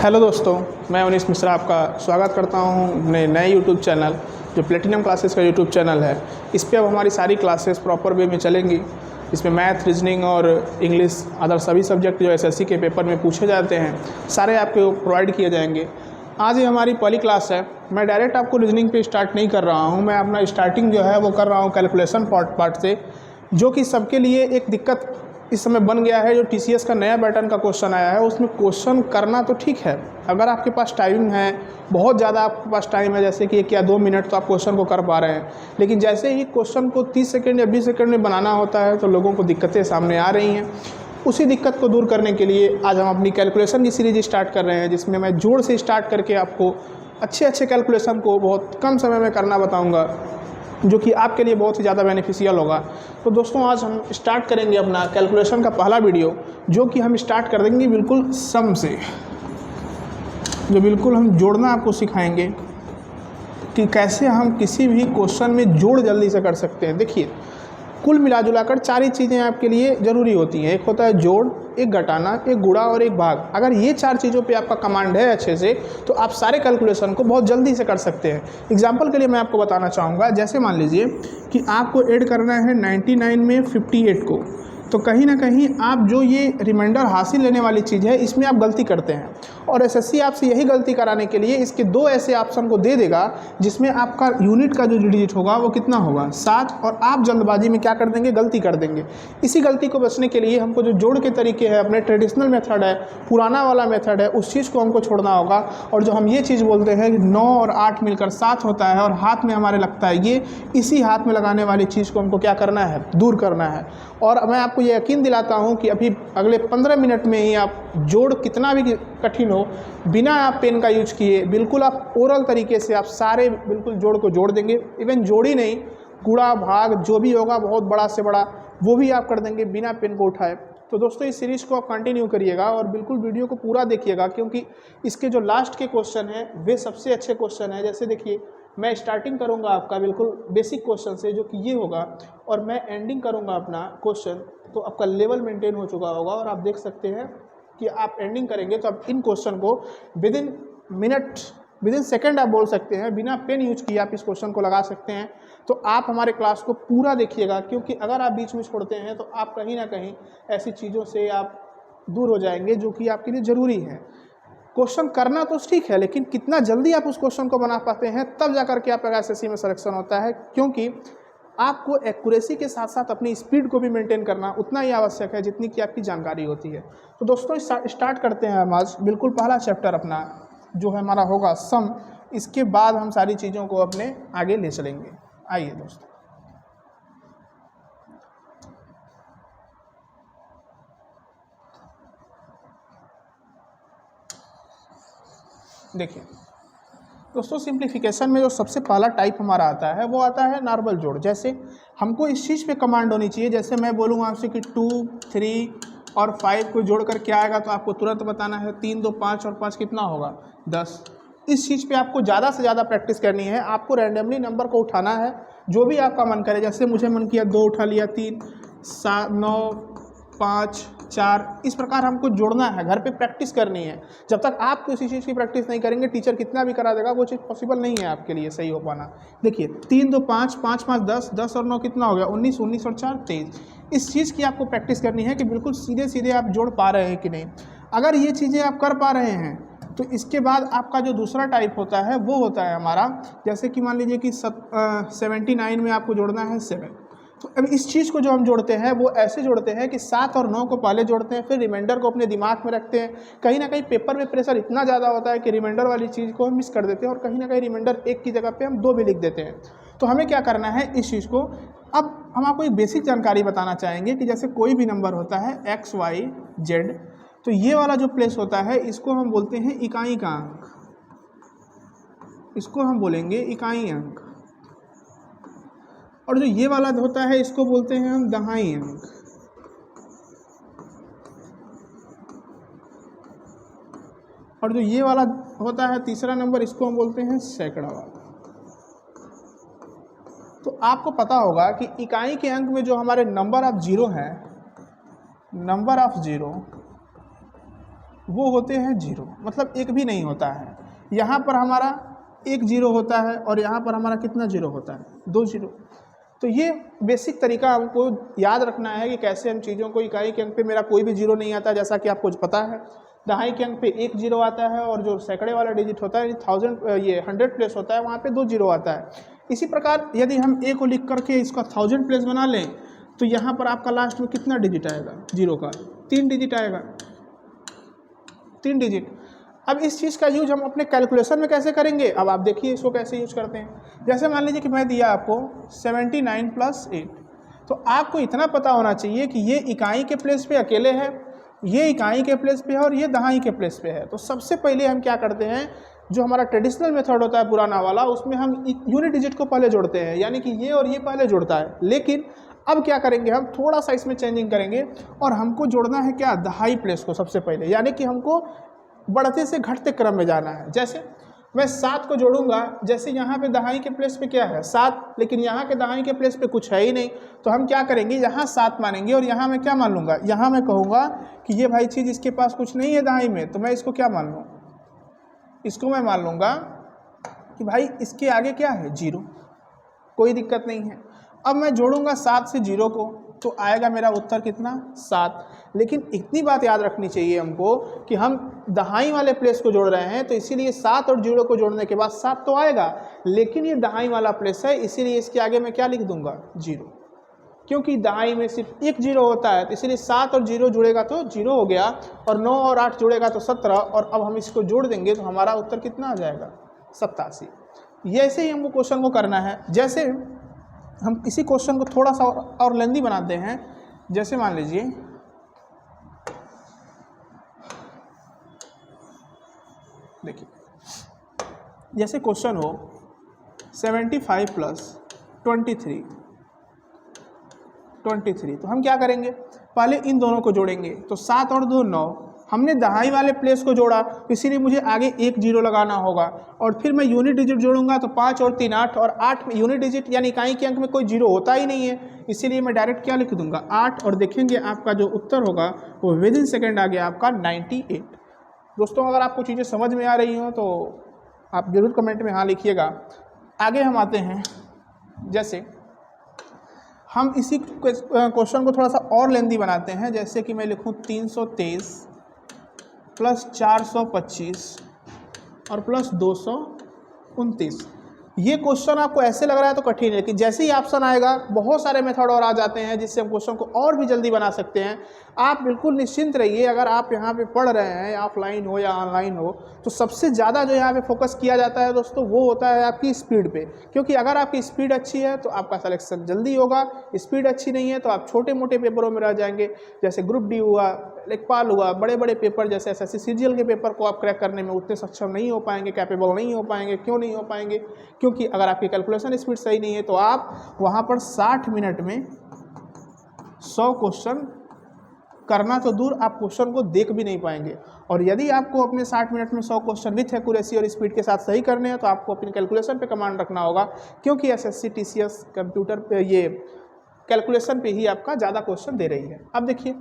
Hello दोस्तों, मैं उनीस मिश्रा आपका स्वागत करता हूं अपने नए यूट्यूब चैनल जो प्लेटिनम क्लासेस का यूट्यूब चैनल है। इस पे अब हमारी सारी क्लासेस प्रॉपर वे में चलेंगी। इसमें मैथ, रीजनिंग और इंग्लिश अदर सभी सब्जेक्ट जो एसएससी के पेपर में पूछे जाते हैं सारे आपको प्रोवाइड किए जाएंगे। आज ये हमारी पहली क्लास है। मैं डायरेक्ट आपको रीजनिंग पे स्टार्ट नहीं कर रहा हूँ। मैं अपना स्टार्टिंग जो है वो कर रहा हूँ कैलकुलेशन पार्ट से, जो कि सबके लिए एक दिक्कत इस समय बन गया है। जो टीसीएस का नया पैटर्न का क्वेश्चन आया है उसमें क्वेश्चन करना तो ठीक है, अगर आपके पास टाइम है, बहुत ज़्यादा आपके पास टाइम है, जैसे कि 1 या 2 मिनट तो आप क्वेश्चन को कर पा रहे हैं। लेकिन जैसे ही क्वेश्चन को 30 सेकंड या 20 सेकंड में बनाना होता है तो लोगों को दिक्कतें सामने आ रही हैं। उसी दिक्कत को दूर करने के लिए आज हम अपनी कैलकुलेशन की सीरीज स्टार्ट कर रहे हैं, जिसमें मैं जोड़ से स्टार्ट करके आपको अच्छे कैलकुलेशन को बहुत कम समय में करना बताऊँगा, जो कि आपके लिए बहुत ही ज़्यादा बेनिफिशियल होगा। तो दोस्तों, आज हम स्टार्ट करेंगे अपना कैलकुलेशन का पहला वीडियो, जो कि हम स्टार्ट कर देंगे बिल्कुल सम से, जो बिल्कुल हम जोड़ना आपको सिखाएंगे कि कैसे हम किसी भी क्वेश्चन में जोड़ जल्दी से कर सकते हैं। देखिए, कुल मिला जुलाकर 4 ही चीज़ें आपके लिए ज़रूरी होती हैं। एक होता है जोड़, एक घटाना, एक गुणा और एक भाग। अगर ये 4 चीज़ों पे आपका कमांड है अच्छे से, तो आप सारे कैलकुलेशन को बहुत जल्दी से कर सकते हैं। एग्जांपल के लिए मैं आपको बताना चाहूँगा, जैसे मान लीजिए कि आपको ऐड करना है 99 में 58 को, तो कहीं ना कहीं आप जो ये रिमाइंडर हासिल लेने वाली चीज़ है इसमें आप गलती करते हैं, और एसएससी आपसे यही गलती कराने के लिए इसके 2 ऐसे ऑप्शन को दे देगा जिसमें आपका यूनिट का जो डिजिट होगा वो कितना होगा 7, और आप जल्दबाजी में क्या कर देंगे, गलती कर देंगे। इसी गलती को बचने के लिए हमको जो जोड़ के तरीके हैं, अपने ट्रेडिशनल मेथड है, पुराना वाला मेथड है, उस चीज़ को हमको छोड़ना होगा। और जो हम ये चीज़ बोलते हैं कि 9 और 8 मिलकर 7 होता है और हाथ में हमारे लगता है ये, इसी हाथ में लगाने वाली चीज़ को हमको क्या करना है, दूर करना है। और मैं आपको ये यकीन दिलाता हूँ कि अभी अगले 15 मिनट में ही आप जोड़ कितना भी कठिन हो, बिना आप पेन का यूज किए बिल्कुल आप ओरल तरीके से आप सारे बिल्कुल जोड़ को जोड़ देंगे। इवन जोड़ ही नहीं, गुणा भाग जो भी होगा बहुत बड़ा से बड़ा वो भी आप कर देंगे बिना पेन को उठाए। तो दोस्तों, इस सीरीज़ को आप कंटिन्यू करिएगा और बिल्कुल वीडियो को पूरा देखिएगा, क्योंकि इसके जो लास्ट के क्वेश्चन हैं वे सबसे अच्छे क्वेश्चन हैं। जैसे देखिए, मैं स्टार्टिंग करूंगा आपका बिल्कुल बेसिक क्वेश्चन से, जो कि ये होगा, और मैं एंडिंग करूंगा अपना क्वेश्चन, तो आपका लेवल मेंटेन हो चुका होगा। और आप देख सकते हैं कि आप एंडिंग करेंगे तो आप इन क्वेश्चन को with in minute, with in second आप बोल सकते हैं, बिना पेन यूज किए आप इस क्वेश्चन को लगा सकते हैं। तो आप हमारे क्लास को पूरा देखिएगा, क्योंकि अगर आप बीच में छोड़ते हैं तो आप कहीं ना कहीं ऐसी चीज़ों से आप दूर हो जाएंगे जो कि आपके लिए ज़रूरी है। क्वेश्चन करना तो ठीक है, लेकिन कितना जल्दी आप उस क्वेश्चन को बना पाते हैं, तब जाकर के आपका एसएससी में सिलेक्शन होता है। क्योंकि आपको एक्यूरेसी के साथ साथ अपनी स्पीड को भी मेंटेन करना उतना ही आवश्यक है जितनी कि आपकी जानकारी होती है। तो दोस्तों, स्टार्ट करते हैं हम आज बिल्कुल पहला चैप्टर अपना, जो है हमारा होगा सम। इसके बाद हम सारी चीज़ों को अपने आगे ले चलेंगे। आइए दोस्तों, देखिए दोस्तों, सिंप्लीफिकेशन में जो सबसे पहला टाइप हमारा आता है वो आता है नॉर्मल जोड़। जैसे हमको इस चीज़ पे कमांड होनी चाहिए, जैसे मैं बोलूँगा आपसे कि 2, 3 और 5 को जोड़कर क्या आएगा, तो आपको तुरंत बताना है 3, 2, 5 और 5 कितना होगा 10। इस चीज़ पे आपको ज़्यादा से ज़्यादा प्रैक्टिस करनी है। आपको रैंडमली नंबर को उठाना है, जो भी आपका मन करे। जैसे मुझे मन किया 2 उठा लिया, 3, 7, 9, 5, 4, इस प्रकार हमको जोड़ना है। घर पे प्रैक्टिस करनी है। जब तक आप किसी चीज़ की प्रैक्टिस नहीं करेंगे, टीचर कितना भी करा देगा, वो चीज़ पॉसिबल नहीं है आपके लिए सही हो पाना। देखिए, 3, 2, 5, 5, 5, 10, 10 और 9 कितना हो गया 19, 19 और 4 23। इस चीज़ की आपको प्रैक्टिस करनी है कि बिल्कुल सीधे सीधे आप जोड़ पा रहे हैं कि नहीं। अगर ये चीज़ें आप कर पा रहे हैं तो इसके बाद आपका जो दूसरा टाइप होता है वो होता है हमारा, जैसे कि मान लीजिए कि 79 में आपको जोड़ना है 7। तो अब इस चीज़ को जो हम जोड़ते हैं वो ऐसे जोड़ते हैं कि 7 और 9 को पहले जोड़ते हैं, फिर रिमाइंडर को अपने दिमाग में रखते हैं। कहीं ना कहीं पेपर में प्रेशर इतना ज़्यादा होता है कि रिमाइंडर वाली चीज़ को हम मिस कर देते हैं, और कहीं ना कहीं रिमाइंडर 1 की जगह पे हम 2 भी लिख देते हैं। तो हमें क्या करना है इस चीज़ को। अब हम आपको एक बेसिक जानकारी बताना चाहेंगे कि जैसे कोई भी नंबर होता है x, y, z, तो ये वाला जो प्लेस होता है इसको हम बोलते हैं इकाई का अंक, इसको हम बोलेंगे इकाई अंक। और जो ये वाला होता है इसको बोलते हैं हम दहाई अंक। और जो ये वाला होता है तीसरा नंबर, इसको हम बोलते हैं सैकड़ा वाला। तो आपको पता होगा कि इकाई के अंक में जो हमारे नंबर ऑफ जीरो हैं, नंबर ऑफ जीरो वो होते हैं 0, मतलब एक भी नहीं होता है। यहाँ पर हमारा 1 0 होता है और यहाँ पर हमारा कितना 0 होता है, 2 0। तो ये बेसिक तरीका हमको याद रखना है कि कैसे हम चीज़ों को, इकाई के अंक पे मेरा कोई भी 0 नहीं आता, जैसा कि आपको पता है दहाई के अंक पे 1 0 आता है, और जो सैकड़े वाला डिजिट होता है 100 प्लेस होता है, वहाँ पे 2 0 आता है। इसी प्रकार यदि हम a को लिख करके इसका 1000 प्लेस बना लें तो यहाँ पर आपका लास्ट में कितना डिजिट आएगा 0 का, 3 डिजिट आएगा, 3 डिजिट। अब इस चीज़ का यूज हम अपने कैलकुलेशन में कैसे करेंगे, अब आप देखिए इसको कैसे यूज करते हैं। जैसे मान लीजिए कि मैं दिया आपको 79 + 8, तो आपको इतना पता होना चाहिए कि ये इकाई के प्लेस पे अकेले है, ये इकाई के प्लेस पे है और ये दहाई के प्लेस पे है। तो सबसे पहले हम क्या करते हैं, जो हमारा ट्रेडिशनल मेथड होता है पुराना वाला, उसमें हम यूनिट डिजिट को पहले जोड़ते हैं, यानी कि ये और ये पहले जोड़ता है। लेकिन अब क्या करेंगे, हम थोड़ा सा इसमें चेंजिंग करेंगे और हमको जोड़ना है क्या, दहाई प्लेस को सबसे पहले, यानी कि हमको बढ़ते से घटते क्रम में जाना है। जैसे मैं 7 को जोड़ूंगा, जैसे यहाँ पे दहाई के प्लेस पे क्या है 7, लेकिन यहाँ के दहाई के प्लेस पे कुछ है ही नहीं, तो हम क्या करेंगे, यहाँ 7 मानेंगे और यहाँ मैं क्या मान लूँगा, यहाँ मैं कहूँगा कि ये भाई चीज़ इसके पास कुछ नहीं है दहाई में, तो मैं इसको क्या मान लूँ, इसको मैं मान लूँगा कि भाई इसके आगे क्या है 0, कोई दिक्कत नहीं है। अब मैं जोड़ूंगा 7 से 0 को, तो आएगा मेरा उत्तर कितना 7। लेकिन इतनी बात याद रखनी चाहिए हमको कि हम दहाई वाले प्लेस को जोड़ रहे हैं, तो इसीलिए 7 और 0 को जोड़ने के बाद 7 तो आएगा, लेकिन ये दहाई वाला प्लेस है, इसीलिए इसके आगे मैं क्या लिख दूंगा 0, क्योंकि दहाई में सिर्फ 1 0 होता है। तो इसीलिए 7 और 0 जुड़ेगा तो 0 हो गया, और 9 और 8 जुड़ेगा तो 17, और अब हम इसको जोड़ देंगे तो हमारा उत्तर कितना आ जाएगा 87। ये ऐसे ही हमको क्वेश्चन को करना है। जैसे हम इसी क्वेश्चन को थोड़ा सा और लेंदी बनाते हैं। जैसे मान लीजिए देखिए, जैसे क्वेश्चन हो 75 + 23, तो हम क्या करेंगे, पहले इन दोनों को जोड़ेंगे, तो 7 और 2 9, हमने दहाई वाले प्लेस को जोड़ा, इसीलिए मुझे आगे 1 0 लगाना होगा, और फिर मैं यूनिट डिजिट जोड़ूंगा, तो 5 और 3 8, और 8 में यूनिट डिजिट यानी इकाई के अंक में कोई 0 होता ही नहीं है, इसीलिए मैं डायरेक्ट क्या लिख दूंगा 8, और देखेंगे आपका जो उत्तर होगा वो विदिन सेकेंड आ गया आपका 98। दोस्तों अगर आपको चीज़ें समझ में आ रही हों तो आप ज़रूर कमेंट में हाँ लिखिएगा। आगे हम आते हैं, जैसे हम इसी क्वेश्चन को थोड़ा सा और लेंदी बनाते हैं। जैसे कि मैं लिखूँ 323 + 425 और + 229। ये क्वेश्चन आपको ऐसे लग रहा है तो कठिन है, लेकिन जैसे ही ऑप्शन आएगा बहुत सारे मेथड और आ जाते हैं जिससे हम क्वेश्चन को और भी जल्दी बना सकते हैं। आप बिल्कुल निश्चिंत रहिए, अगर आप यहाँ पे पढ़ रहे हैं ऑफलाइन हो या ऑनलाइन हो, तो सबसे ज़्यादा जो यहाँ पे फोकस किया जाता है दोस्तों वो होता है आपकी स्पीड पे, क्योंकि अगर आपकी स्पीड अच्छी है तो आपका सिलेक्शन जल्दी होगा, स्पीड अच्छी नहीं है तो आप छोटे मोटे पेपरों में रह जाएंगे। जैसे ग्रुप डी हुआ, लेखपाल हुआ, बड़े बड़े पेपर जैसे SSC CGL के पेपर को आप क्रैक करने में उतने सक्षम नहीं हो पाएंगे, कैपेबल नहीं हो पाएंगे। क्यों नहीं हो पाएंगे, क्योंकि अगर आपकी कैलकुलेशन स्पीड सही नहीं है तो आप वहाँ पर 60 मिनट में 100 क्वेश्चन करना तो दूर, आप क्वेश्चन को देख भी नहीं पाएंगे। और यदि आपको अपने 60 मिनट में 100 क्वेश्चन विथ एक्यूरेसी और स्पीड के साथ सही करने हैं तो आपको अपनी कैलकुलेशन पे कमांड रखना होगा, क्योंकि SSC TCS कंप्यूटर पे ये कैलकुलेशन पे ही आपका ज़्यादा क्वेश्चन दे रही है। अब देखिए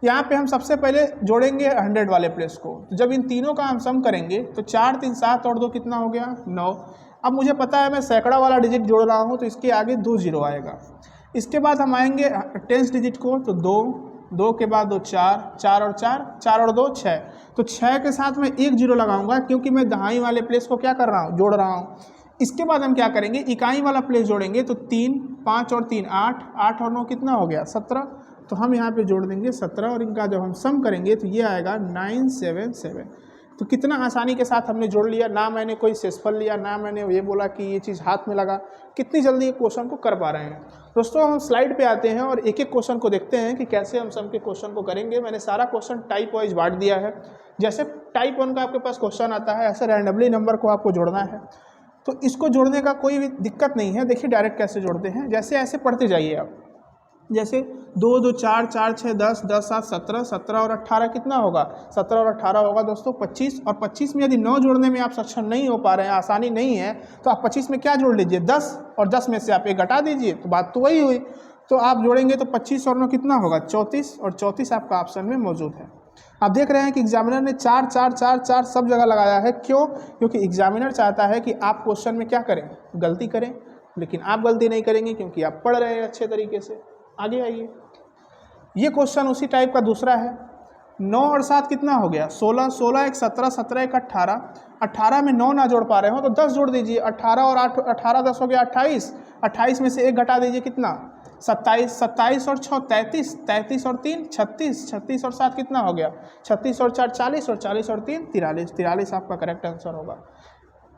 यहाँ पे हम सबसे पहले जोड़ेंगे 100 वाले प्लेस को, तो जब इन तीनों का हम सम करेंगे तो 4 3 7 और 2 कितना हो गया 9। अब मुझे पता है मैं सैकड़ा वाला डिजिट जोड़ रहा हूँ तो इसके आगे 2 0 आएगा। इसके बाद हम आएंगे 10 डिजिट को, तो 2 के बाद 2 4 और 4 और 2 6, तो 6 के साथ मैं 1 0 लगाऊंगा क्योंकि मैं दहाई वाले प्लेस को क्या कर रहा हूँ जोड़ रहा हूँ। इसके बाद हम क्या करेंगे, इकाई वाला प्लेस जोड़ेंगे, तो 3 5 और 3 8, 8 और 9 कितना हो गया 17, तो हम यहाँ पे जोड़ देंगे 17 और इनका जब हम सम करेंगे तो ये आएगा 977। तो कितना आसानी के साथ हमने जोड़ लिया, ना मैंने कोई सेसफल लिया, ना मैंने ये बोला कि ये चीज़ हाथ में लगा, कितनी जल्दी ये क्वेश्चन को कर पा रहे हैं। दोस्तों हम स्लाइड पे आते हैं और एक एक क्वेश्चन को देखते हैं कि कैसे हम सम के क्वेश्चन को करेंगे। मैंने सारा क्वेश्चन टाइप वाइज बांट दिया है। जैसे टाइप 1 का आपके पास क्वेश्चन आता है, ऐसे रैंडमली नंबर को आपको जोड़ना है, तो इसको जोड़ने का कोई भी दिक्कत नहीं है। देखिए डायरेक्ट कैसे जोड़ते हैं, जैसे ऐसे पढ़ते जाइए आप। जैसे 2 2 4 4 6 10 10 7 17, 17 और 18 कितना होगा 17 और 18 होगा दोस्तों 25, और 25 में यदि 9 जोड़ने में आप सक्षम नहीं हो पा रहे हैं, आसानी नहीं है, तो आप 25 में क्या जोड़ लीजिए 10, और 10 में से आप 1 घटा दीजिए, तो बात तो वही हुई। तो आप जोड़ेंगे तो 25 और 9 कितना होगा 34, और 34 आपका ऑप्शन में मौजूद है। आप देख रहे हैं कि एग्जामिनर ने 4 4 4 4 सब जगह लगाया है। क्यों? क्योंकि एग्जामिनर चाहता है कि आप क्वेश्चन में क्या करें, गलती करें, लेकिन आप गलती नहीं करेंगे क्योंकि आप पढ़ रहे हैं अच्छे तरीके से। आगे आइए, ये क्वेश्चन उसी टाइप का दूसरा है। 9 और 7 कितना हो गया? 16, 16 एक 17, 17 एक 18, 18 में 9 ना जोड़ पा रहे हो तो 10 जोड़ दीजिए। 18 और 8, 18 10 हो गया 28, 28 में से 1 घटा दीजिए, कितना? 27, 27 और 6 33, 33 और 3 36, 36 और 7 कितना हो गया? 36 और 4 40, और 40 और 3 43, 43 आपका करेक्ट आंसर होगा।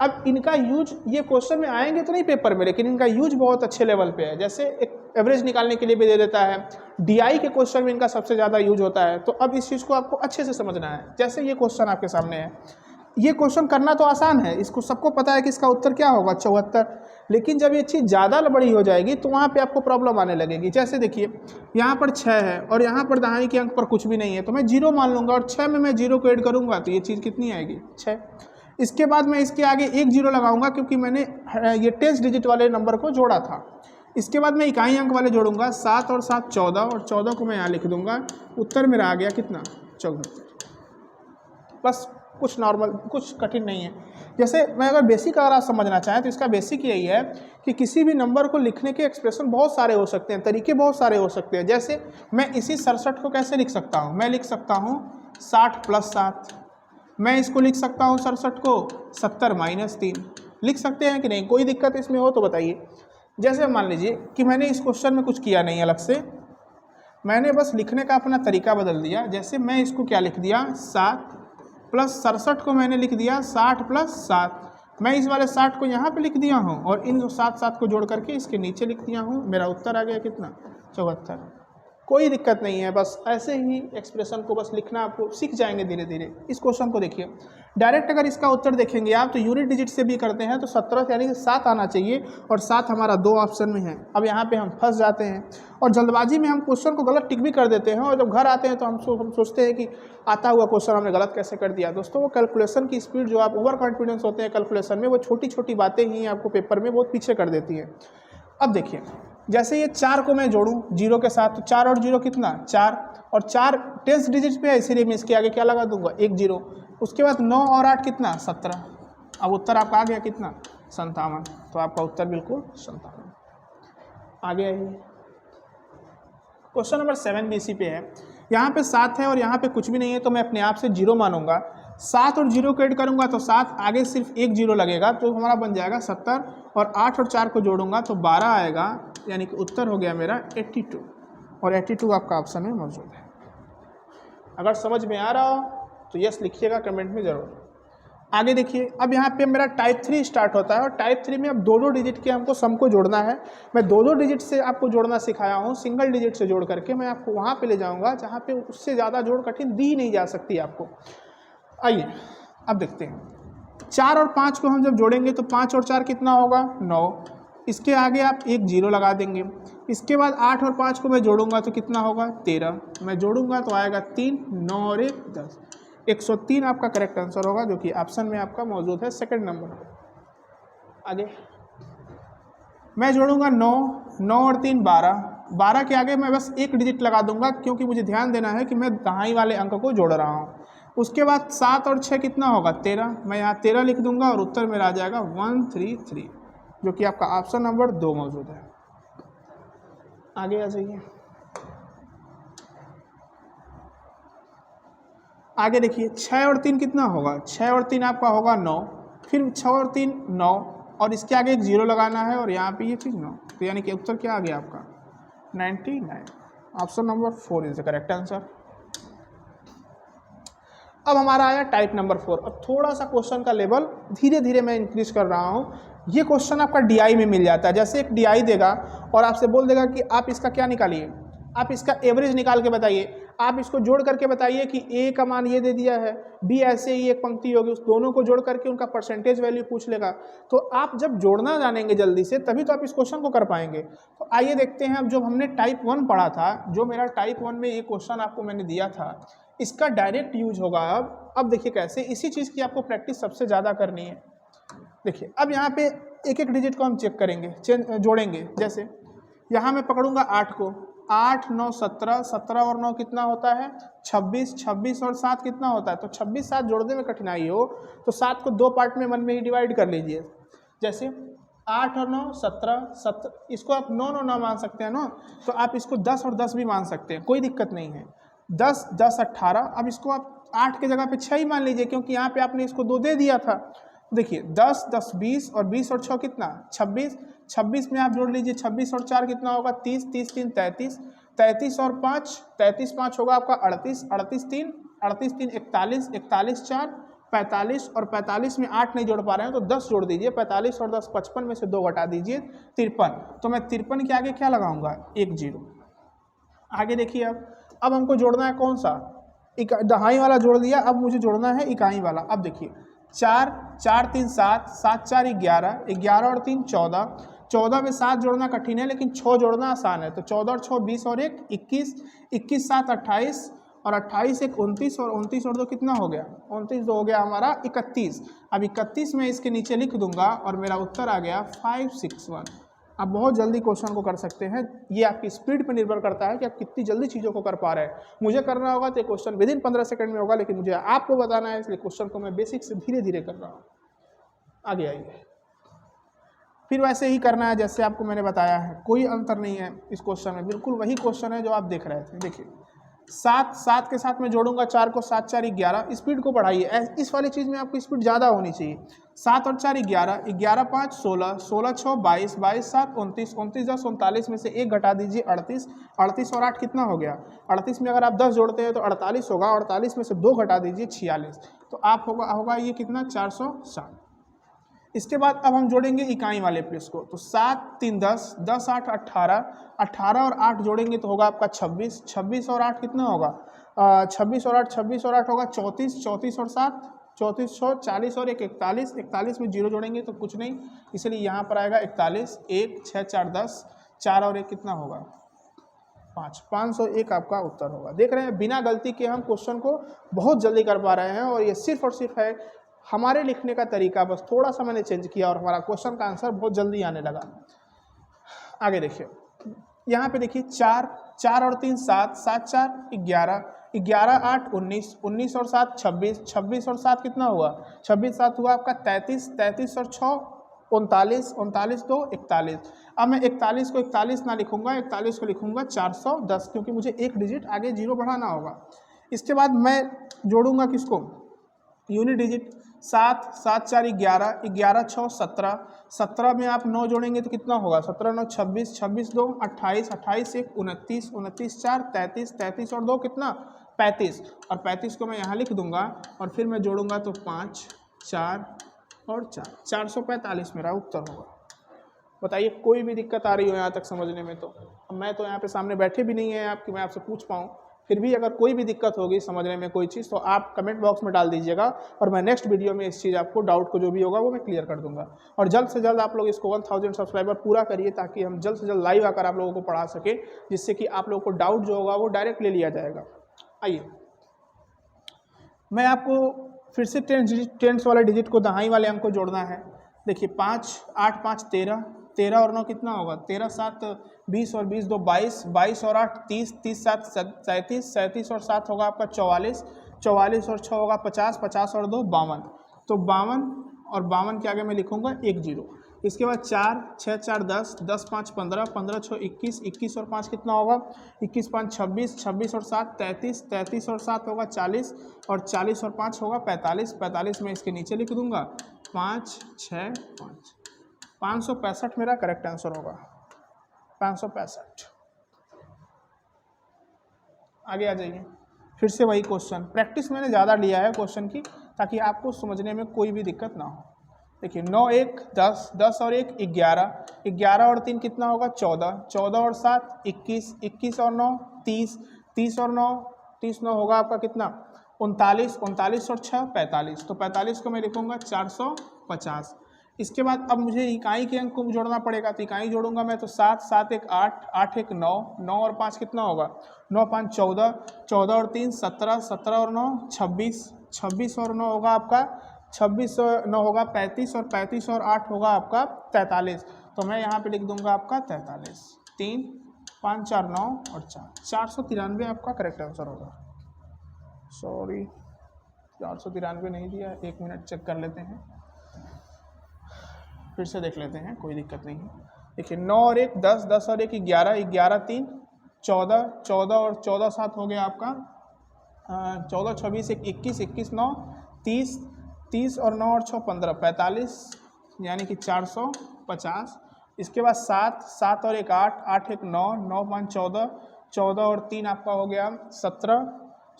अब इनका यूज ये क्वेश्चन में आएंगे तो नहीं पेपर में, लेकिन इनका यूज बहुत अच्छे लेवल पे है। जैसे एक एवरेज निकालने के लिए भी दे देता है, डीआई के क्वेश्चन में इनका सबसे ज़्यादा यूज होता है। तो अब इस चीज़ को आपको अच्छे से समझना है। जैसे ये क्वेश्चन आपके सामने है, ये क्वेश्चन करना तो आसान है, इसको सबको पता है कि इसका उत्तर क्या होगा 74, लेकिन जब ये चीज़ ज़्यादा बड़ी हो जाएगी तो वहाँ पे आपको प्रॉब्लम आने लगेगी। जैसे देखिए, यहाँ पर 6 है और यहाँ पर दहाई के अंक पर कुछ भी नहीं है, तो मैं 0 मान लूँगा और 6 में मैं 0 को ऐड करूँगा तो ये चीज़ कितनी आएगी? 6। इसके बाद मैं इसके आगे 1 0 लगाऊंगा क्योंकि मैंने ये 10 डिजिट वाले नंबर को जोड़ा था। इसके बाद मैं इकाई अंक वाले जोड़ूंगा, 7 और 7 14, और 14 को मैं यहाँ लिख दूंगा। उत्तर मेरा आ गया कितना? 74। बस कुछ नॉर्मल, कुछ कठिन नहीं है। जैसे मैं अगर बेसिक अगर आप समझना चाहें तो इसका बेसिक यही है कि किसी भी नंबर को लिखने के एक्सप्रेशन बहुत सारे हो सकते हैं, तरीके बहुत सारे हो सकते हैं। जैसे मैं इसी 67 को कैसे लिख सकता हूँ? मैं लिख सकता हूँ 60 + 7, मैं इसको लिख सकता हूँ 67 को 70 - 3, लिख सकते हैं कि नहीं? कोई दिक्कत इसमें हो तो बताइए। जैसे मान लीजिए कि मैंने इस क्वेश्चन में कुछ किया नहीं अलग से, मैंने बस लिखने का अपना तरीका बदल दिया। जैसे मैं इसको क्या लिख दिया, 7 + 67 को मैंने लिख दिया 60 + 7। मैं इस वाले 60 को यहाँ पे लिख दिया हूँ और इन 7 7 को जोड़ करके इसके नीचे लिख दिया हूँ। मेरा उत्तर आ गया कितना? 74। कोई दिक्कत नहीं है, बस ऐसे ही एक्सप्रेशन को बस लिखना आपको सीख जाएंगे धीरे धीरे। इस क्वेश्चन को देखिए, डायरेक्ट अगर इसका उत्तर देखेंगे आप तो यूनिट डिजिट से भी करते हैं तो 17 यानी कि 7 आना चाहिए, और 7 हमारा 2 ऑप्शन में है। अब यहाँ पे हम फंस जाते हैं और जल्दबाजी में हम क्वेश्चन को गलत टिक भी कर देते हैं, और जब घर आते हैं तो हम सोचते हैं कि आता हुआ क्वेश्चन हमने गलत कैसे कर दिया। दोस्तों, वो कैलकुलेशन की स्पीड, जो आप ओवर कॉन्फिडेंस होते हैं कैलकुलेशन में, वो छोटी छोटी बातें ही आपको पेपर में बहुत पीछे कर देती हैं। अब देखिए, जैसे ये 4 को मैं जोड़ूं 0 के साथ तो 4 और 0 कितना? 4, और 4 10 डिजिट पे है, इसीलिए मैं इसके आगे क्या लगा दूंगा? 1 0। उसके बाद 9 और 8 कितना? 17। अब उत्तर आपका आ गया कितना? 57। तो आपका उत्तर बिल्कुल 57। आगे आइए, क्वेश्चन नंबर 7 भी इसी पे है। यहाँ पे 7 है और यहाँ पे कुछ भी नहीं है, तो मैं अपने आप से 0 मानूंगा। 7 और 0 को ऐड करूंगा तो 7 आगे सिर्फ 1 0 लगेगा, तो हमारा बन जाएगा 70, और 8 और 4 को जोड़ूंगा तो 12 आएगा, यानी कि उत्तर हो गया मेरा 82, और 82 आपका ऑप्शन में मौजूद है। अगर समझ में आ रहा हो तो यस लिखिएगा कमेंट में ज़रूर। आगे देखिए, अब यहाँ पे मेरा टाइप 3 स्टार्ट होता है, और टाइप 3 में अब 2-2 डिजिट के हमको सम को जोड़ना है। मैं 2-2 डिजिट से आपको जोड़ना सिखाया हूँ, सिंगल डिजिट से जोड़ करके मैं आपको वहाँ पे ले जाऊँगा जहाँ पे उससे ज़्यादा जोड़ कठिन दी नहीं जा सकती आपको। आइए अब देखते हैं, 4 और 5 को हम जब जोड़ेंगे तो 5 और 4 कितना होगा? 9। इसके आगे आप 1 0 लगा देंगे। इसके बाद 8 और 5 को मैं जोड़ूंगा तो कितना होगा? 13। मैं जोड़ूंगा तो आएगा 3, 9 और 1 10, 103 आपका करेक्ट आंसर होगा, जो कि ऑप्शन में आपका मौजूद है सेकंड नंबर। आगे मैं जोड़ूंगा 9, 9 और 3 12, 12 के आगे मैं बस 1 डिजिट लगा दूंगा, क्योंकि मुझे ध्यान देना है कि मैं दहाई वाले अंक को जोड़ रहा हूँ। उसके बाद 7 और 6 कितना होगा? 13। मैं यहाँ 13 लिख दूंगा और उत्तर मेरा आ जाएगा 133, जो कि आपका ऑप्शन नंबर 2 मौजूद है। आगे आ जाइए, आगे देखिए, 6 और 3 कितना होगा? 6 और 3 आपका होगा 9, फिर 6 और 3 9, और इसके आगे 1 0 लगाना है, और यहाँ पे ये चीज़ 9, तो यानी कि उत्तर क्या आ गया आपका? 99। Option number 4 is the correct answer. अब हमारा आया टाइप नंबर 4। अब थोड़ा सा क्वेश्चन का लेवल धीरे धीरे मैं इंक्रीज कर रहा हूँ। ये क्वेश्चन आपका डीआई में मिल जाता है। जैसे एक डीआई देगा और आपसे बोल देगा कि आप इसका क्या निकालिए, आप इसका एवरेज निकाल के बताइए, आप इसको जोड़ करके बताइए कि ए का मान ये दे दिया है, बी ऐसे ही एक पंक्ति होगी, उस दोनों को जोड़ करके उनका परसेंटेज वैल्यू पूछ लेगा। तो आप जब जोड़ना जानेंगे जल्दी से, तभी तो आप इस क्वेश्चन को कर पाएंगे। तो आइए देखते हैं, अब जो हमने टाइप 1 पढ़ा था, जो मेरा टाइप 1 में ये क्वेश्चन आपको मैंने दिया था, इसका डायरेक्ट यूज होगा। अब देखिए कैसे, इसी चीज़ की आपको प्रैक्टिस सबसे ज़्यादा करनी है। देखिए, अब यहाँ पे एक एक डिजिट को हम चेक करेंगे, जोड़ेंगे। जैसे यहाँ मैं पकड़ूंगा 8 को, 8 9 17, 17 और 9 कितना होता है? 26, 26 और 7 कितना होता है? तो 26 7 जोड़ने में कठिनाई हो तो 7 को 2 पार्ट में मन में ही डिवाइड कर लीजिए। जैसे 8 और 9 17, 17 इसको आप 9 9 ना मान सकते हैं ना, तो आप इसको 10 और 10 भी मान सकते हैं, कोई दिक्कत नहीं है। 10 10 18, अब इसको आप 8 के जगह पे 6 ही मान लीजिए, क्योंकि यहाँ पे आपने इसको 2 दे दिया था। देखिए 10 10 20 और 20 और 6 कितना? 26, 26 में आप जोड़ लीजिए 26 और 4 कितना होगा? 30, 30 3 33, 33 और 5, 33 5 होगा आपका 38, 38 3 38 3 41, 41 4 45 और 45 में 8 नहीं जोड़ पा रहे हैं तो 10 जोड़ दीजिए। 45 और 10 55 में से 2 घटा दीजिए 53, तो मैं 53 के आगे क्या लगाऊंगा? 1 0। आगे देखिए अब हमको जोड़ना है कौन सा? दहाई वाला जोड़ दिया, अब मुझे जोड़ना है इकाई वाला। अब देखिए 4 4 3 7, 7 4 11, 11 और 3 14, 14 में 7 जोड़ना कठिन है लेकिन 6 जोड़ना आसान है। तो 14 और 6 20 और 1 21, 21 7 28 और 28 1 29 और 29 और 2 कितना हो गया? 29 2 हो गया हमारा 31। अब 31 में इसके नीचे लिख दूंगा और मेरा उत्तर आ गया 561। आप बहुत जल्दी क्वेश्चन को कर सकते हैं, ये आपकी स्पीड पर निर्भर करता है कि आप कितनी जल्दी चीज़ों को कर पा रहे हैं। मुझे करना होगा तो क्वेश्चन विदिन 15 सेकंड में होगा, लेकिन मुझे आपको बताना है इसलिए क्वेश्चन को मैं बेसिक से धीरे धीरे कर रहा हूँ। आगे आइए, फिर वैसे ही करना है जैसे आपको मैंने बताया है, कोई अंतर नहीं है इस क्वेश्चन में, बिल्कुल वही क्वेश्चन है जो आप देख रहे थे। देखिए 7 7 के साथ में जोड़ूंगा 4 को, 7 4 11, स्पीड को बढ़ाइए, इस वाली चीज़ में आपकी स्पीड ज़्यादा होनी चाहिए। 7 और 4 11, 11 5 16, 16 6 22, 22 7 29, 29 10 39 में से 1 घटा दीजिए 38, 38 और 8 कितना हो गया? 38 में अगर आप 10 जोड़ते हैं तो 48 होगा, 48 में से 2 घटा दीजिए 46, तो आप होगा ये कितना? 460। इसके बाद अब हम जोड़ेंगे इकाई वाले प्लेस को, तो 7 3 10, 10 8 18, 18 और 8 जोड़ेंगे तो होगा आपका 26, 26 और 8 कितना होगा? 26 और 8 26 और 8 होगा 34, 34 और 7 34 40 और 1 41, 41 में 0 जोड़ेंगे तो कुछ नहीं, इसलिए यहाँ पर आएगा 41, 1 6 4 10, 4 और 1 कितना होगा? 5, 501 आपका उत्तर होगा। देख रहे हैं बिना गलती के हम क्वेश्चन को बहुत जल्दी कर पा रहे हैं, और ये सिर्फ और सिर्फ है हमारे लिखने का तरीका, बस थोड़ा सा मैंने चेंज किया और हमारा क्वेश्चन का आंसर बहुत जल्दी आने लगा। आगे देखिए, यहाँ पे देखिए 4 4 और 3 7, 7 4 11, 11 8 19, 19 और 7 26, 26 और 7 कितना हुआ? 26 7 हुआ आपका 33, 33 और 6 39, 39 2 41। अब मैं 41 को 41 ना लिखूंगा, 41 को लिखूंगा 410, क्योंकि मुझे एक डिजिट आगे 0 बढ़ाना होगा। इसके बाद मैं जोड़ूंगा किसको? Unit digit. 7 7 4 11, 11 6 17, 17 में आप 9 जोड़ेंगे तो कितना होगा? 17 9 26, 26 2 28, 28 1 29, 29 4 33, 33 और 2 कितना? 35, और 35 को मैं यहाँ लिख दूंगा और फिर मैं जोड़ूंगा तो 5 4 और 4, 445 मेरा उत्तर होगा। बताइए कोई भी दिक्कत आ रही हो यहाँ तक समझने में? तो अब मैं तो यहाँ पे सामने बैठे भी नहीं है आपकी, मैं आपसे पूछ पाऊँ, फिर भी अगर कोई भी दिक्कत होगी समझने में कोई चीज़ तो आप कमेंट बॉक्स में डाल दीजिएगा, और मैं नेक्स्ट वीडियो में इस चीज़ आपको डाउट को जो भी होगा वो मैं क्लियर कर दूंगा। और जल्द से जल्द आप लोग इसको 1000 सब्सक्राइबर पूरा करिए, ताकि हम जल्द से जल्द लाइव आकर आप लोगों को पढ़ा सके, जिससे कि आप लोगों को डाउट जो होगा वो डायरेक्ट ले लिया जाएगा। आइए मैं आपको फिर से टेंस वाले डिजिट को दहाई वाले अंक को जोड़ना है। देखिए 5 8 5 13, 13 और 9 कितना होगा? 13 7 20 और 20 2 22, 22 और 8 30, 30 7 37, 37 और 7 होगा आपका 44, 44 और 6 होगा 50, 50 और 2 52, तो 52 और 52 के आगे मैं लिखूंगा 1 0। इसके बाद 4 6 4 10, 10 5 15, 15 6 21, 21 और 5 कितना होगा? 21 5 26, 26 और 7 33, 33 और 7 होगा 40, और 40 और 5 होगा 45, 45 में इसके नीचे लिख दूंगा 5 6 5, 565 मेरा करेक्ट आंसर होगा। 565। आगे आ जाइए, फिर से वही क्वेश्चन, प्रैक्टिस मैंने ज़्यादा लिया है क्वेश्चन की, ताकि आपको समझने में कोई भी दिक्कत ना हो। देखिए 9 1 10, 10 और 1 11, 11 और 3 कितना होगा? 14, 14 और 7 21, 21 और 9 30, 30 और 9 30 9 होगा आपका कितना? 39, 39 और 6 45, तो 45 को मैं लिखूंगा 450। इसके बाद अब मुझे इकाई के अंक को जोड़ना पड़ेगा, तो इकाई जोड़ूंगा मैं तो 7 7 1 8, 8 1 9, 9 और 5 कितना होगा? 9 5 14, 14 और 3 17, 17 और 9 26, 26 और 9 होगा आपका 26 और 9 होगा 35, और 35 और 8 होगा आपका 43, तो मैं यहाँ पे लिख दूंगा आपका 43। 3 5 4 9 और 4, 493 आपका करेक्ट आंसर होगा। सॉरी 493 नहीं दिया, 1 मिनट चेक कर लेते हैं, फिर से देख लेते हैं, कोई दिक्कत नहीं है। देखिए 9 और 1 10, 10 और 1 11, 11 3 14, 14 और 14 7 हो गया आपका 14 26 1 21, 21 9 30, 30 और 9 और 6 15, 45 यानी कि 450। इसके बाद 7, 7 और 1 8, 8 1 9, 9 5 14, 14 और 3 आपका हो गया 17,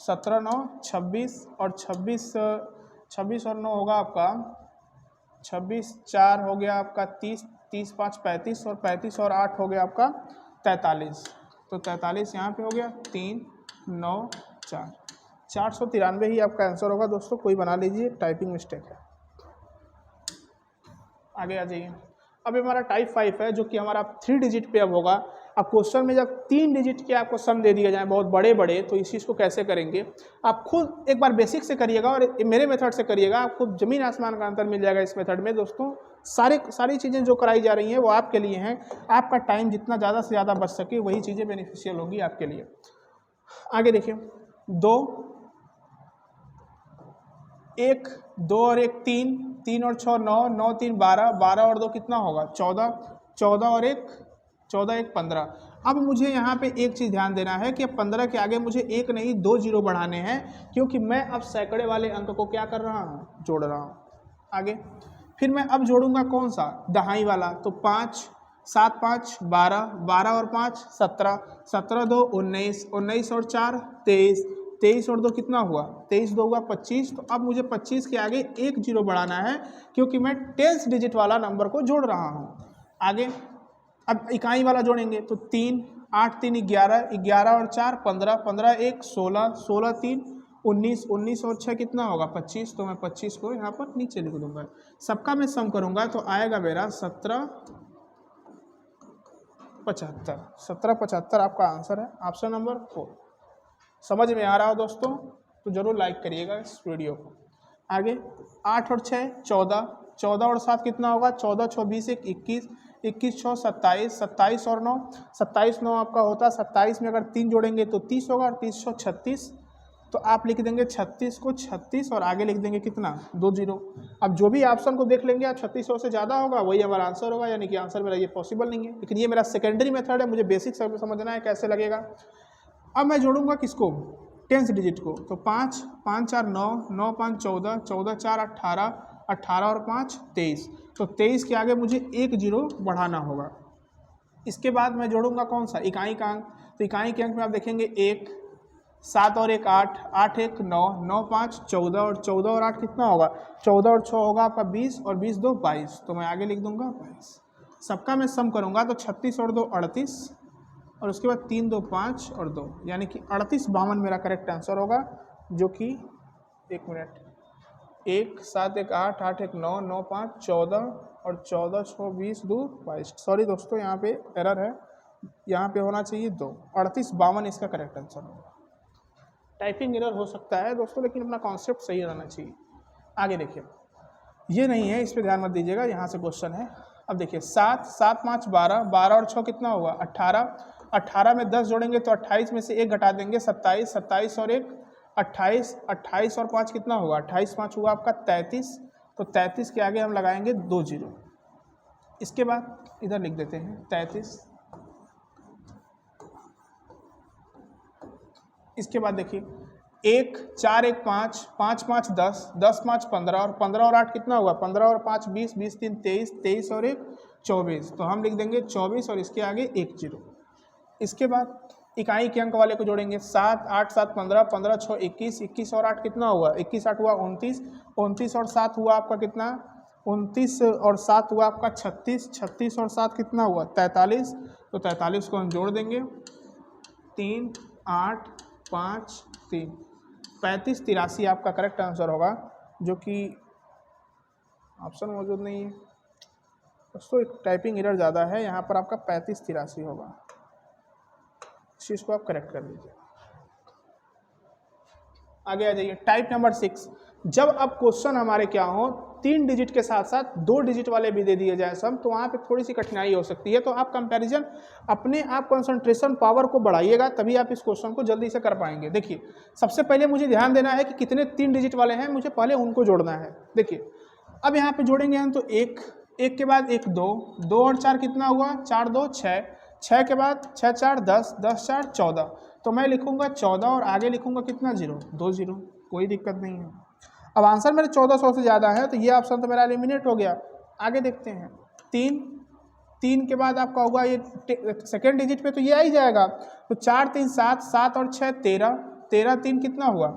17 9 26 और 26, 26 और 9 होगा आपका 26, 4 हो गया आपका 30, 30 5 35 और 35 और 8 हो गया आपका 43। तो 43 यहाँ पे हो गया 3 9 4, 493 ही आपका आंसर होगा दोस्तों, कोई बना लीजिए, टाइपिंग मिस्टेक है। आगे आ जाइए। अब हमारा टाइप 5 है जो कि हमारा 3 डिजिट पे अब होगा। अब क्वेश्चन में जब 3 डिजिट के आपको सम दे दिए जाए बहुत बड़े बड़े, तो इस चीज़ को कैसे करेंगे आप खुद एक बार बेसिक से करिएगा और मेरे मेथड से करिएगा, आपको ज़मीन आसमान का अंतर मिल जाएगा इस मेथड में दोस्तों। सारी चीज़ें जो कराई जा रही हैं वो आपके लिए हैं, आपका टाइम जितना ज़्यादा से ज़्यादा बच सके वही चीज़ें बेनिफिशियल होगी आपके लिए। आगे देखिए 2 1 2 और 1 3, 3 और 6 9, 9 3 12, 12 और 2 कितना होगा 14, 14 और 1 14 1 15। अब मुझे यहाँ पे एक चीज़ ध्यान देना है कि 15 के आगे मुझे एक नहीं 2 जीरो बढ़ाने हैं, क्योंकि मैं अब सैकड़े वाले अंक को क्या कर रहा हूँ, जोड़ रहा हूँ। आगे फिर मैं अब जोड़ूंगा कौन सा, दहाई वाला, तो 5 7 5 12, 12 और 5 17, 17 2 19, 19 और 4 23, 23 और 2 कितना हुआ 23, 2 हुआ 25। तो अब मुझे 25 के आगे एक जीरो बढ़ाना है, क्योंकि मैं 10 डिजिट वाला नंबर को जोड़ रहा हूँ। आगे अब इकाई वाला जोड़ेंगे तो 3 8 3 11, 11 और 4 15, 15 1 16, 16 3 19, 19 और 6 कितना होगा 25। तो मैं 25 को यहाँ पर नीचे लिख दूंगा, सबका मैं सम करूंगा तो आएगा मेरा 1775। 1775 आपका आंसर है, ऑप्शन नंबर 4। समझ में आ रहा हो दोस्तों तो जरूर लाइक करिएगा इस वीडियो को। आगे 8 और 6 14, 14 और 7 कितना होगा 14 6 20 1 21, 21 6 27, 27 और 9 27 9 आपका होता है 27 में अगर 3 जोड़ेंगे तो 30 होगा और 30 6 36। तो आप लिख देंगे 36 को 36 और आगे लिख देंगे कितना 2 जीरो। अब जो भी ऑप्शन को देख लेंगे आप 3600 से ज़्यादा होगा वही हमारा आंसर होगा, यानी कि आंसर मेरा ये पॉसिबल नहीं है, लेकिन ये मेरा सेकेंडरी मेथड है, मुझे बेसिक समझना है कैसे लगेगा। अब मैं जोड़ूंगा किसको 10 डिजिट को, तो 5 5 4 9, 9 5 14, 14 4 18, 18 और 5 23। तो 23 के आगे मुझे एक जीरो बढ़ाना होगा। इसके बाद मैं जोड़ूंगा कौन सा इकाई का अंक, तो इकाई के अंक में आप देखेंगे 1 7 और 1 8, 8 1 9, 9 5 14 और 14 और 8 कितना होगा 14 और 6 होगा आपका 20 और 20 2 22। तो मैं आगे लिख दूंगा 22। सबका मैं सम करूंगा तो 36 और 2 38 और उसके बाद 3 2 5 और 2, यानी कि 38 52 मेरा करेक्ट आंसर होगा, जो कि 1 मिनट 1 7 1 8, 8 1 9, 9 5 14 और 14 6 20 2 22। सॉरी दोस्तों यहाँ पे एरर है, यहाँ पे होना चाहिए 2, 38 52 इसका करेक्ट आंसर होगा। टाइपिंग एरर हो सकता है दोस्तों, लेकिन अपना कॉन्सेप्ट सही रहना चाहिए। आगे देखिए ये नहीं है, इस पर ध्यान मत दीजिएगा, यहाँ से क्वेश्चन है। अब देखिए 7 7 5 12, 12 और 6 कितना हुआ 18, 18 में 10 जोड़ेंगे तो 28 में से 1 घटा देंगे 27, 27 और 1 28, 28 और 5 कितना हुआ 28 5 हुआ आपका 33। तो 33 के आगे हम लगाएंगे 2 जीरो। इसके बाद इधर लिख देते हैं 33। इसके बाद देखिए 1 4 1 5, 5 5 10, 10 5 15 और 15 और 8 कितना हुआ 15 और 5 20, 20 3 23, 23 और 1 24। तो हम लिख देंगे 24 और इसके आगे 1 जीरो। इसके बाद इकाई के अंक वाले को जोड़ेंगे 7 8 7 15, 15 6 21, 21 और 8 कितना हुआ 21 8 हुआ 29, 29 और 7 हुआ आपका कितना 29 और 7 हुआ आपका 36, 36 और 7 कितना हुआ 43। तो 43 को हम जोड़ देंगे 3 8 5 3, 35 83 आपका करेक्ट आंसर होगा, जो कि ऑप्शन मौजूद नहीं है दोस्तों, एक टाइपिंग एरर ज़्यादा है यहाँ पर, आपका 35 83 होगा। इस चीज़ को आप करेक्ट कर लीजिए। आगे आ जाइए टाइप नंबर 6। जब अब क्वेश्चन हमारे क्या हो 3 डिजिट के साथ साथ 2 डिजिट वाले भी दे दिए जाए सम, तो वहाँ पे थोड़ी सी कठिनाई हो सकती है। तो आप कंपैरिजन अपने आप कंसंट्रेशन पावर को बढ़ाइएगा, तभी आप इस क्वेश्चन को जल्दी से कर पाएंगे। देखिए सबसे पहले मुझे ध्यान देना है कि कितने 3 डिजिट वाले हैं, मुझे पहले उनको जोड़ना है। देखिए अब यहाँ पे जोड़ेंगे हम तो एक के बाद 1 2, 2 और 4 कितना हुआ, 4 2 6, 6 के बाद 6 4 10, 10 4 14, तो मैं लिखूंगा 14 और आगे लिखूंगा कितना 0 2 0, कोई दिक्कत नहीं है। अब आंसर मेरे 1400 से ज़्यादा है, तो ये ऑप्शन तो मेरा एलिमिनेट हो गया। आगे देखते हैं 3 के बाद आपका होगा ये सेकेंड डिजिट पे, तो ये आ ही जाएगा। तो 4 3 7, 7 और 6 13, 13 3 कितना हुआ,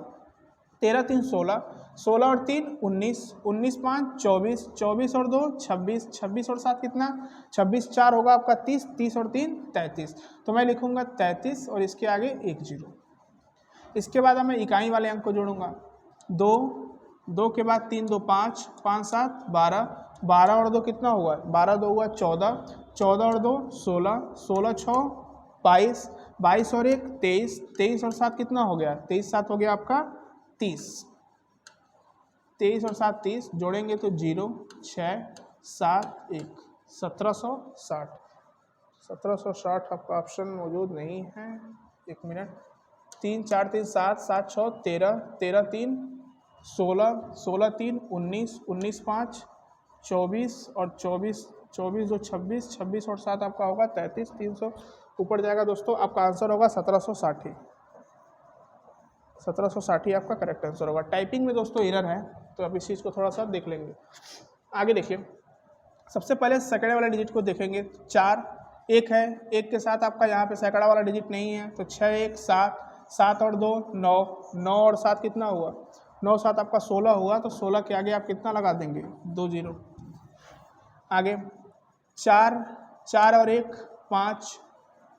13 3 16, 16 और 3 19, 19 5 24, 24 और 2 26, 26 और 7 कितना 26, 4 होगा आपका 30, 30 और 3 33, तो मैं लिखूंगा 33 और इसके आगे 1 0। इसके बाद मैं इकाई वाले अंक को जोड़ूंगा। 2 के बाद 3 2 5, 5 7 12, 12 और 2 कितना हुआ, 12 2 हुआ 14, 14 और 2 16, 16 6 22, 22 और 1 23, 23 और 7 कितना हो गया, 23 7 हो गया आपका 30, 23 और 7 30, जोड़ेंगे तो 0 6 7 1 1760। 1760 आपका ऑप्शन मौजूद नहीं है, 1 मिनट। 3 4 3 7, 7 6 13, 13 3 16, 16 3 19, 19 5 24 और 24, 24 2 26, 26 और 7 आपका होगा 33, 300 ऊपर जाएगा दोस्तों। आपका आंसर होगा 1760। 1760 आपका करेक्ट आंसर होगा। टाइपिंग में दोस्तों एरर है, तो आप इस चीज़ को थोड़ा सा देख लेंगे। आगे देखिए, सबसे पहले सैकड़े वाला डिजिट को देखेंगे। 4 1 है, 1 के साथ आपका यहाँ पे सैकड़ा वाला डिजिट नहीं है, तो 6 1 7, 7 और 2 9, 9 और 7 कितना हुआ, 9 7 आपका 16 हुआ, तो 16 के आगे आप कितना लगा देंगे, 2 0। आगे 4 और 1 5,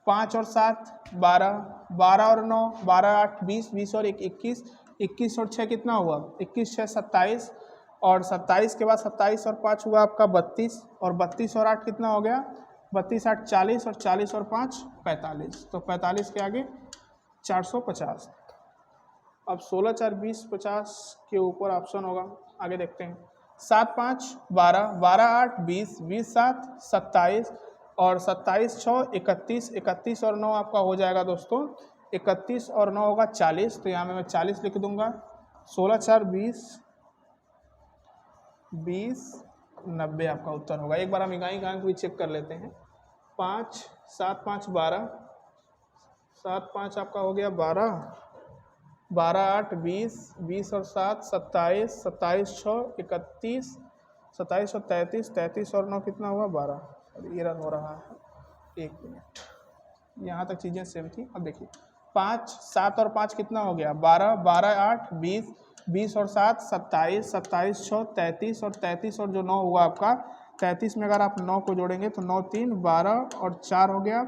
5 और 7 12, 12 और 9 12 8 20, 20 और 1 21, 21 और 6 कितना हुआ, 21 6 27, और 27 के बाद 27 और 5 हुआ आपका 32, और 32 और 8 कितना हो गया, 32 8 40, और 40 और 5 45, तो 45 के आगे 450। अब 16 4 20 50 के ऊपर ऑप्शन होगा। आगे देखते हैं 7 5 12, 12 8 20, 20 7 27, और 27 6 31, 31 और 9 आपका हो जाएगा दोस्तों 31 और 9 होगा 40, तो यहाँ में मैं 40 लिख दूंगा। 16 4 20, 20 90 आपका उत्तर होगा। एक बार हम इकाई का अंक भी चेक कर लेते हैं। 5 7 5 12, 7 5 आपका हो गया 12, 12 8 20, 20 और 7 27, 27 6 31, 27 और 33, 33 और 9 कितना हुआ 12, और ये रन हो रहा है 1 मिनट। यहाँ तक चीज़ें सेम थी। अब देखिए 5 7 और 5 कितना हो गया 12, 12 8 20, 20 और 7 27, 27 6 33, और 33 और जो 9 हुआ आपका 33 में अगर आप 9 को जोड़ेंगे तो 9 3 12 और 4 हो गया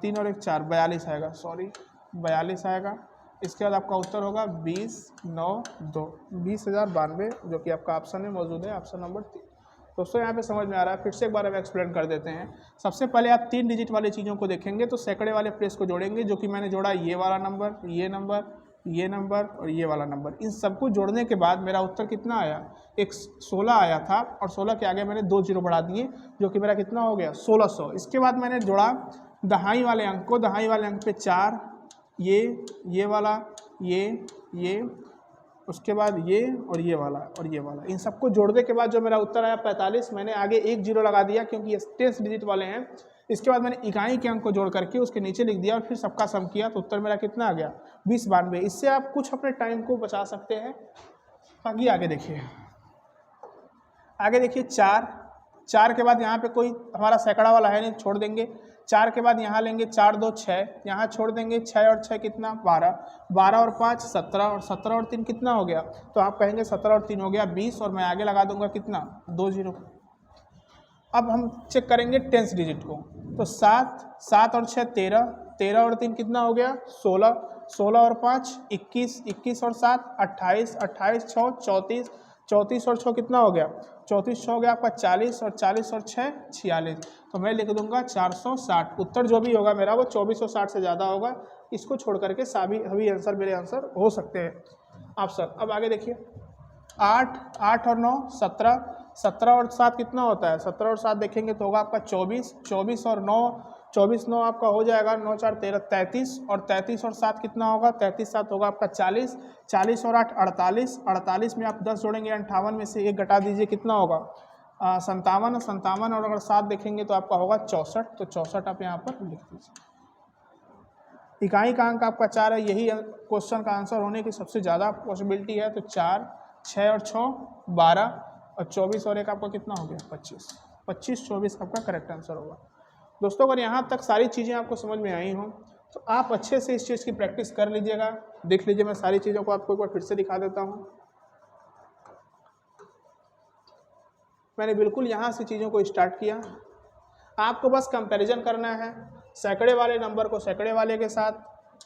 3 और 1 4 42 आएगा, सॉरी 42 आएगा। इसके बाद आपका उत्तर होगा 20 9 2, 20,092, जो कि आपका ऑप्शन में मौजूद है, ऑप्शन नंबर 3। दोस्तों यहाँ पे समझ में आ रहा है, फिर से एक बार हम एक्सप्लेन कर देते हैं। सबसे पहले आप 3 डिजिट वाली चीज़ों को देखेंगे, तो सैकड़े वाले प्लेस को जोड़ेंगे, जो कि मैंने जोड़ा ये वाला नंबर, ये नंबर, ये नंबर और ये वाला नंबर। इन सबको जोड़ने के बाद मेरा उत्तर कितना आया, एक 16 आया था, और 16 के आगे मैंने 2 0 बढ़ा दिए, जो कि मेरा कितना हो गया 1600। इसके बाद मैंने जोड़ा दहाई वाले अंक को। दहाई वाले अंक पे 4, ये वाला, ये, उसके बाद ये और ये वाला और ये वाला, इन सबको जोड़ने के बाद जो मेरा उत्तर आया 45, मैंने आगे 1 0 लगा दिया क्योंकि ये 10 डिजिट वाले हैं। इसके बाद मैंने इकाई के अंक को जोड़ करके उसके नीचे लिख दिया और फिर सबका सम किया, तो उत्तर मेरा कितना आ गया 2092। इससे आप कुछ अपने टाइम को बचा सकते हैं। बाकी आगे देखिए, 4 के बाद यहाँ पे कोई हमारा सैकड़ा वाला है नहीं, छोड़ देंगे। 4 के बाद यहाँ लेंगे 4 2 6, यहाँ छोड़ देंगे 6 और 6 कितना 12, 12 और 5 17, और 17 और 3 कितना हो गया, तो आप कहेंगे 17 और 3 हो गया 20, और मैं आगे लगा दूंगा कितना 2 0। अब हम चेक करेंगे 10 डिजिट को, तो 7 और 6 13, 13 और 3 कितना हो गया 16, 16 और 5 21, 21 और 7 28, 28 6 34, 34 और 6 कितना हो गया 34 6 हो गया आपका 40, और 40 और 6 46, तो मैं लिख दूंगा 460। उत्तर जो भी होगा मेरा वो 2460 से ज़्यादा होगा। इसको छोड़ करके सभी आंसर मेरे आंसर हो सकते हैं ऑप्शन। अब आगे देखिए 8 और 9 17, 17 और 7 कितना होता है, 17 और 7 देखेंगे तो होगा आपका 24, 24 और 9, 24 9 आपका हो जाएगा 9 4 13 33, और 33 और 7 कितना होगा, 33 7 होगा आपका 40, 40 और 8 48, 48 में आप 10 जोड़ेंगे 58 में से 1 घटा दीजिए कितना होगा 57, 57 और अगर 7 देखेंगे तो आपका होगा 64, तो 64 आप यहाँ पर लिख दीजिए। इकाई का अंक आपका 4 है, यही क्वेश्चन का आंसर होने की सबसे ज़्यादा पॉसिबिलिटी है, तो 4, 6 और 6 12 और 24 और 1 आपका कितना हो गया 25, 25 24 आपका करेक्ट आंसर होगा। दोस्तों अगर यहाँ तक सारी चीज़ें आपको समझ में आई हों तो आप अच्छे से इस चीज़ की प्रैक्टिस कर लीजिएगा। देख लीजिए, मैं सारी चीज़ों को आपको एक बार फिर से दिखा देता हूँ। मैंने बिल्कुल यहाँ से चीज़ों को स्टार्ट किया, आपको बस कंपैरिजन करना है सैकड़े वाले नंबर को सैकड़े वाले के साथ,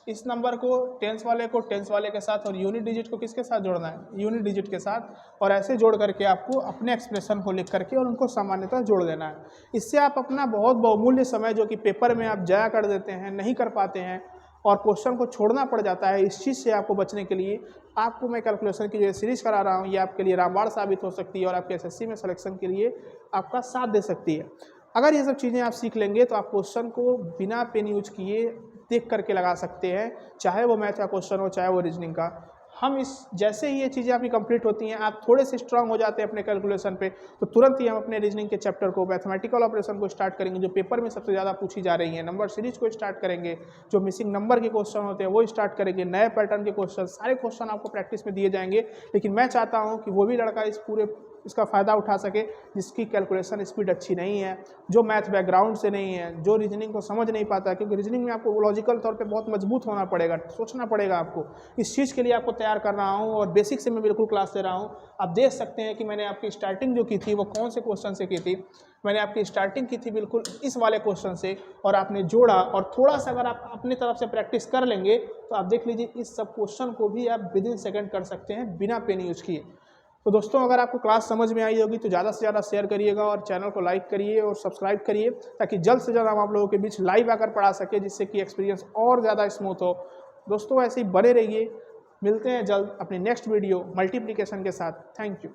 इस नंबर को टेंस वाले को टेंस वाले के साथ, और यूनिट डिजिट को किसके साथ जोड़ना है, यूनिट डिजिट के साथ, और ऐसे जोड़ करके आपको अपने एक्सप्रेशन को लिख करके और उनको सामान्यतः जोड़ देना है। इससे आप अपना बहुत बहुमूल्य समय जो कि पेपर में आप जाया कर देते हैं, नहीं कर पाते हैं और क्वेश्चन को छोड़ना पड़ जाता है, इस चीज़ से आपको बचने के लिए आपको मैं कैलकुलेशन की जो सीरीज करा रहा हूँ ये आपके लिए रामबाण साबित हो सकती है और आपके एसएससी में सिलेक्शन के लिए आपका साथ दे सकती है। अगर ये सब चीज़ें आप सीख लेंगे तो आप क्वेश्चन को बिना पेन यूज किए देख करके लगा सकते हैं, चाहे वो मैथ का क्वेश्चन हो चाहे वो रीजनिंग का। हम इस जैसे ही ये चीज़ें आपकी कंप्लीट होती हैं, आप थोड़े से स्ट्रांग हो जाते हैं अपने कैलकुलेशन पे, तो तुरंत ही हम अपने रीजनिंग के चैप्टर को, मैथमेटिकल ऑपरेशन को स्टार्ट करेंगे जो पेपर में सबसे ज़्यादा पूछी जा रही है, नंबर सीरीज को स्टार्ट करेंगे, जो मिसिंग नंबर के क्वेश्चन होते हैं वो स्टार्ट करेंगे, नए पैटर्न के क्वेश्चन, सारे क्वेश्चन आपको प्रैक्टिस में दिए जाएंगे। लेकिन मैं चाहता हूँ कि वो भी लड़का इसका फ़ायदा उठा सके जिसकी कैलकुलेशन स्पीड अच्छी नहीं है, जो मैथ बैकग्राउंड से नहीं है, जो रीजनिंग को समझ नहीं पाता, क्योंकि रीजनिंग में आपको लॉजिकल तौर पे बहुत मजबूत होना पड़ेगा, सोचना पड़ेगा आपको। इस चीज़ के लिए आपको तैयार कर रहा हूँ और बेसिक से मैं बिल्कुल क्लास दे रहा हूँ। आप देख सकते हैं कि मैंने आपकी स्टार्टिंग जो की थी वो कौन से क्वेश्चन से की थी। मैंने आपकी स्टार्टिंग की थी बिल्कुल इस वाले क्वेश्चन से, और आपने जोड़ा, और थोड़ा सा अगर आप अपनी तरफ से प्रैक्टिस कर लेंगे तो आप देख लीजिए इस सब क्वेश्चन को भी आप विदिन सेकेंड कर सकते हैं बिना पेन यूज किए। तो दोस्तों अगर आपको क्लास समझ में आई होगी तो ज़्यादा से ज़्यादा शेयर करिएगा और चैनल को लाइक करिए और सब्सक्राइब करिए, ताकि जल्द से जल्द हम आप लोगों के बीच लाइव आकर पढ़ा सके, जिससे कि एक्सपीरियंस और ज़्यादा स्मूथ हो। दोस्तों ऐसे ही बने रहिए, मिलते हैं जल्द अपनी नेक्स्ट वीडियो मल्टीप्लिकेशन के साथ। Thank you.